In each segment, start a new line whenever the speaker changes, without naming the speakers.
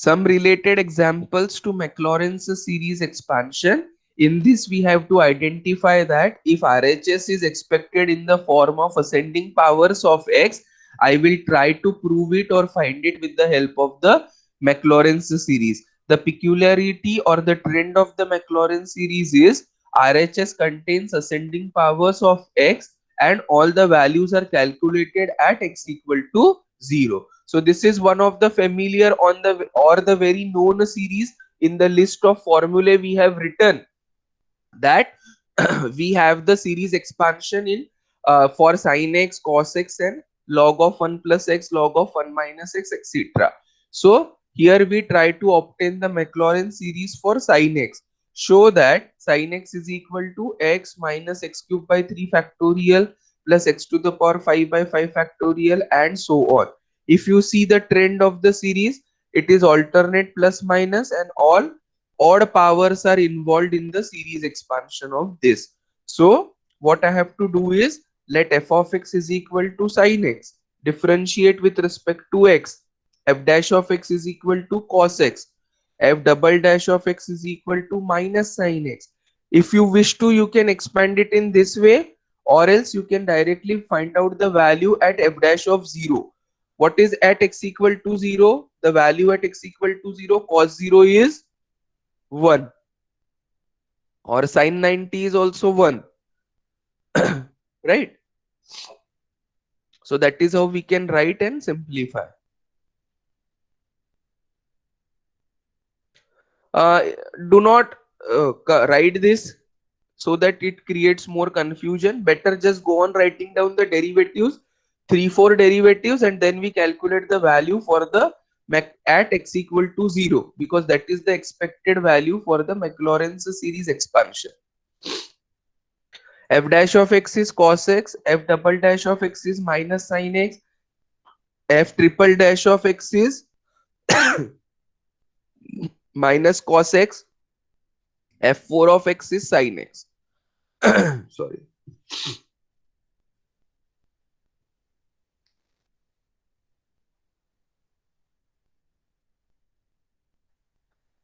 Some related examples to Maclaurin's series expansion. In this, we have to identify that if RHS is expected in the form of ascending powers of X, I will try to prove it or find it with the help of the Maclaurin's series. The peculiarity or the trend of the Maclaurin series is RHS contains ascending powers of X and all the values are calculated at X equal to 0. So this is one of the familiar on the or the very known series. In the list of formulae we have written that we have the series expansion in for sin x, cos x and log of 1 plus x, log of 1 minus x, etc. So here we try to obtain the Maclaurin series for sin x. Show that sin x is equal to x minus x cube by 3 factorial plus x to the power 5 by 5 factorial and so on. If you see the trend of the series, it is alternate plus minus and all odd powers are involved in the series expansion of this. So what I have to do is let f of x is equal to sin x, differentiate with respect to x, f dash of x is equal to cos x, f double dash of x is equal to minus sin x. If you wish to, you can expand it in this way, or else you can directly find out the value at f dash of 0. What is at x equal to 0? The value at x equal to 0, cos 0 is 1 or sin 90 is also 1. Right? So that is how we can write and simplify. uh, do not write this so that it creates more confusion. Better just go on writing down the derivatives, 3 4 derivatives, and then we calculate the value for the at x equal to 0, because that is the expected value for the Maclaurin's series expansion. F dash of x is cos x, f double dash of x is minus sin x, f triple dash of x is minus cos x, f4 of x is sin x. Sorry.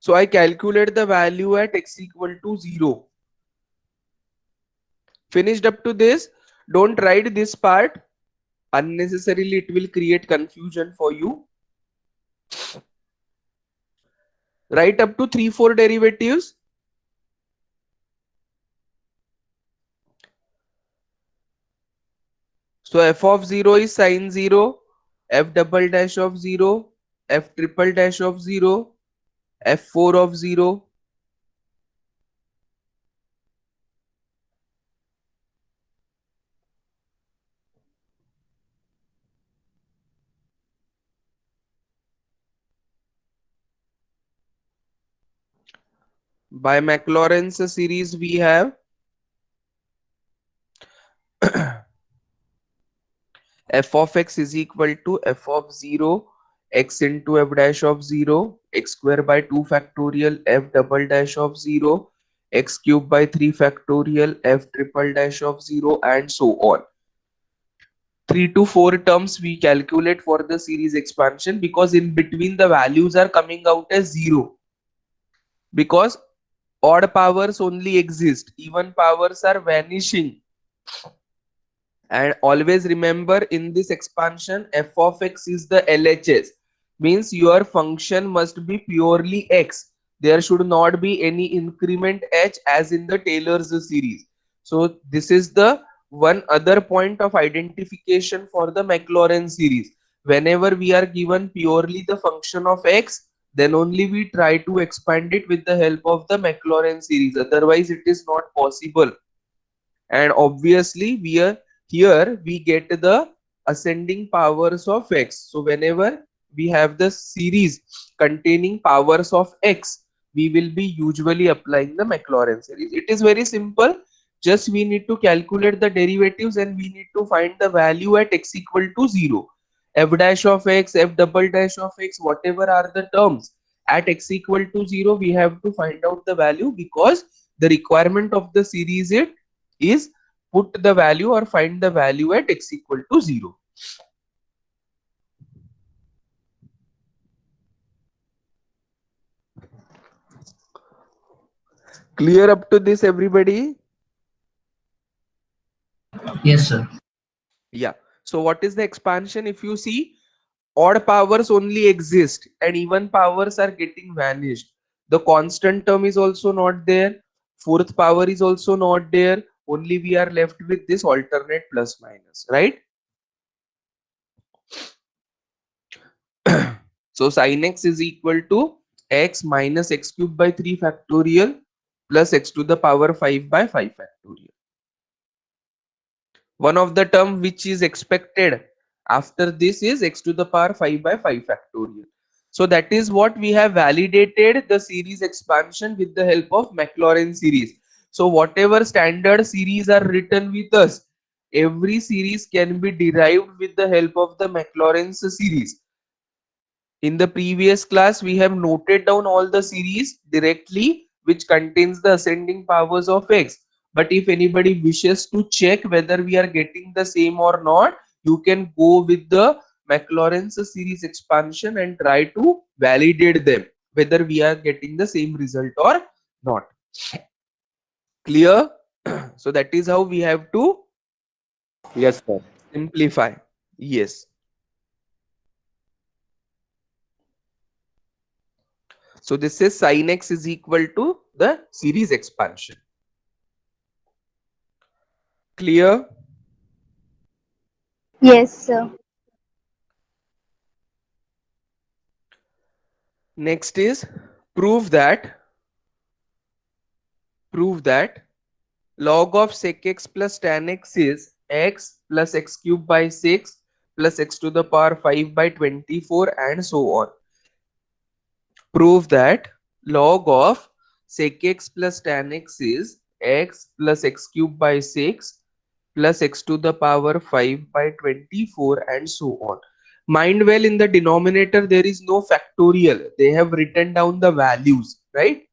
So I calculate the value at x equal to 0. Finished up to this. Don't write this part. Unnecessarily it will create confusion for you. Write up to 3 4 derivatives. So f of 0 is sin 0, f double dash of 0, f triple dash of 0, f4 of 0. By Maclaurin's series we have f of x is equal to f of 0 x into f dash of 0 x square by 2 factorial f double dash of 0 x cube by 3 factorial f triple dash of 0 and so on. 3 to 4 terms we calculate for the series expansion, because in between the values are coming out as 0, because odd powers only exist, even powers are vanishing. And always remember, in this expansion f of x is the LHS, means your function must be purely x. There should not be any increment h as in the Taylor's series. So this is the one other point of identification for the Maclaurin series. Whenever we are given purely the function of x, then only we try to expand it with the help of the Maclaurin series, otherwise it is not possible. And obviously we are here we get the ascending powers of x. So whenever we have the series containing powers of x, we will be usually applying the Maclaurin series. It is very simple. Just we need to calculate the derivatives and we need to find the value at x equal to 0. F dash of x, f double dash of x, whatever are the terms at x equal to 0, we have to find out the value, because the requirement of the series is put the value or find the value at x equal to 0. Clear up to this, everybody?
Yes, sir.
Yeah. So what is the expansion? If you see, odd powers only exist and even powers are getting vanished. The constant term is also not there. Fourth power is also not there. Only we are left with this alternate plus minus, right? So sin x is equal to x minus x cube by 3 factorial plus x to the power 5 by 5 factorial. One of the term which is expected after this is x to the power 5 by 5 factorial. So that is what we have validated the series expansion with the help of Maclaurin series. So whatever standard series are written with us, every series can be derived with the help of the Maclaurin's series. In the previous class, we have noted down all the series directly which contains the ascending powers of x. But if anybody wishes to check whether we are getting the same or not, you can go with the Maclaurin's series expansion and try to validate them whether we are getting the same result or not. Clear? So that is how we have to
Yes, sir.
simplify. Yes. So this is sin x is equal to the series expansion. Clear?
Yes, sir.
Next is prove that log of sec x plus tan x is x plus x cube by 6 plus x to the power 5 by 24 and so on. Prove that log of sec x plus tan x is x plus x cube by 6 plus x to the power 5 by 24 and so on. Mind well, in the denominator there is no factorial. They have written down the values, right?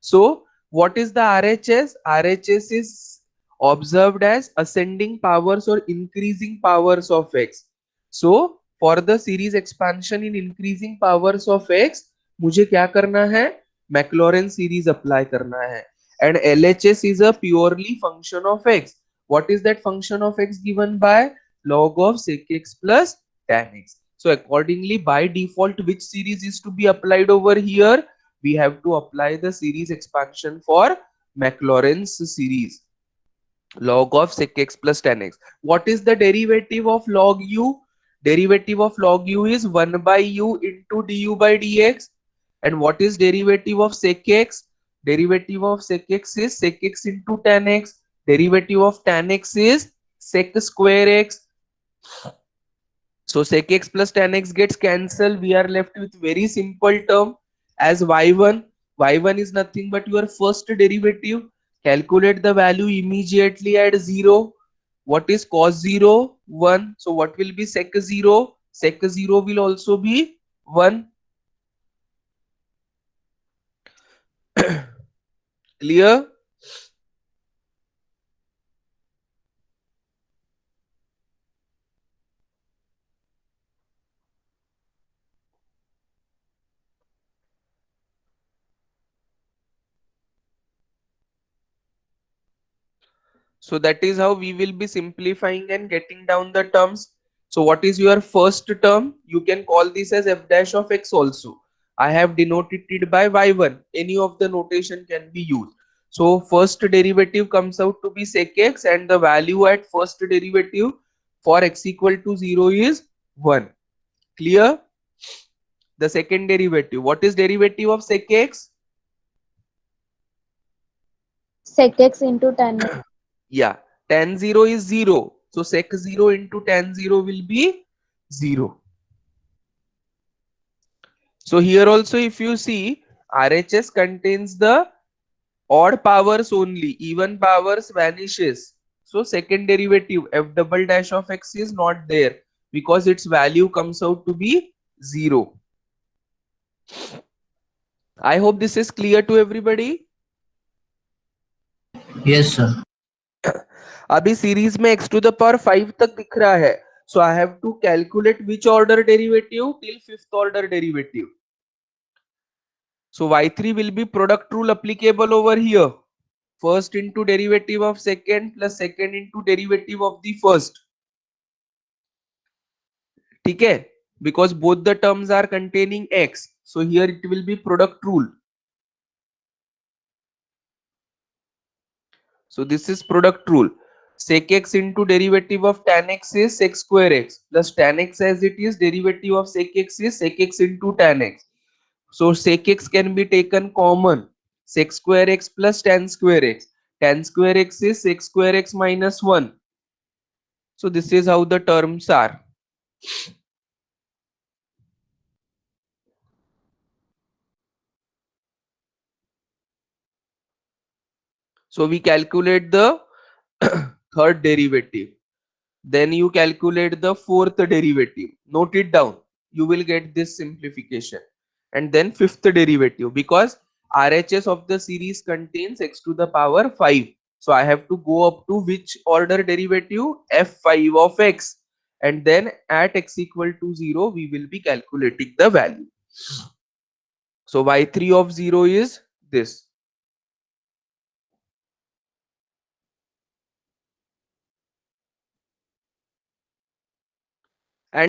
So what is the RHS? RHS is observed as ascending powers or increasing powers of x. So for the series expansion in increasing powers of x, मुझे क्या करना है? Maclaurin series apply करना है. And LHS is a purely function of x. What is that function of x given by? Log of sec x plus tan x. So accordingly, by default, which series is to be applied over here? We have to apply the series expansion for Maclaurin's series. Log of sec x plus tan x. What is the derivative of log u? Derivative of log u is 1 by u into du by dx. And what is derivative of sec x? Derivative of sec x is sec x into tan x. Derivative of tan x is sec square x. So sec x plus tan x gets cancelled. We are left with very simple term as y1. Y1 is nothing but your first derivative. Calculate the value immediately at 0. What is cos 0? 1. So what will be sec 0? Sec 0 will also be 1. Clear? So that is how we will be simplifying and getting down the terms. So what is your first term? You can call this as f dash of x also. I have denoted it by y1. Any of the notation can be used. So first derivative comes out to be sec x and the value at first derivative for x equal to 0 is 1. Clear? The second derivative. What is derivative of sec x?
Sec x into tan x.
Yeah, tan 0 is 0. So sec 0 into tan 0 will be 0. So here also if you see, RHS contains the odd powers only, even powers vanishes. So second derivative f double dash of x is not there because its value comes out to be 0. I hope this is clear to everybody.
Yes, sir.
अभी series में x to the power 5 तक दिख रहा है. So I have to calculate which order derivative till fifth order derivative. So y3 will be product rule applicable over here. first into derivative of second plus second into derivative of the first. Okay, because both the terms are containing x, so here it will be product rule. So this is product rule. Sec x into derivative of tan x is sec square x plus tan x as it is, derivative of sec x is sec x into tan x. So sec x can be taken common, sec square x plus tan square x. Tan square x is sec square x minus 1. So this is how the terms are. So we calculate the third derivative. Then you calculate the fourth derivative. Note it down. You will get this simplification. And then fifth derivative, because RHS of the series contains x to the power 5. So I have to go up to which order derivative? f5 of x. And then at x equal to 0, we will be calculating the value. So y3 of 0 is this.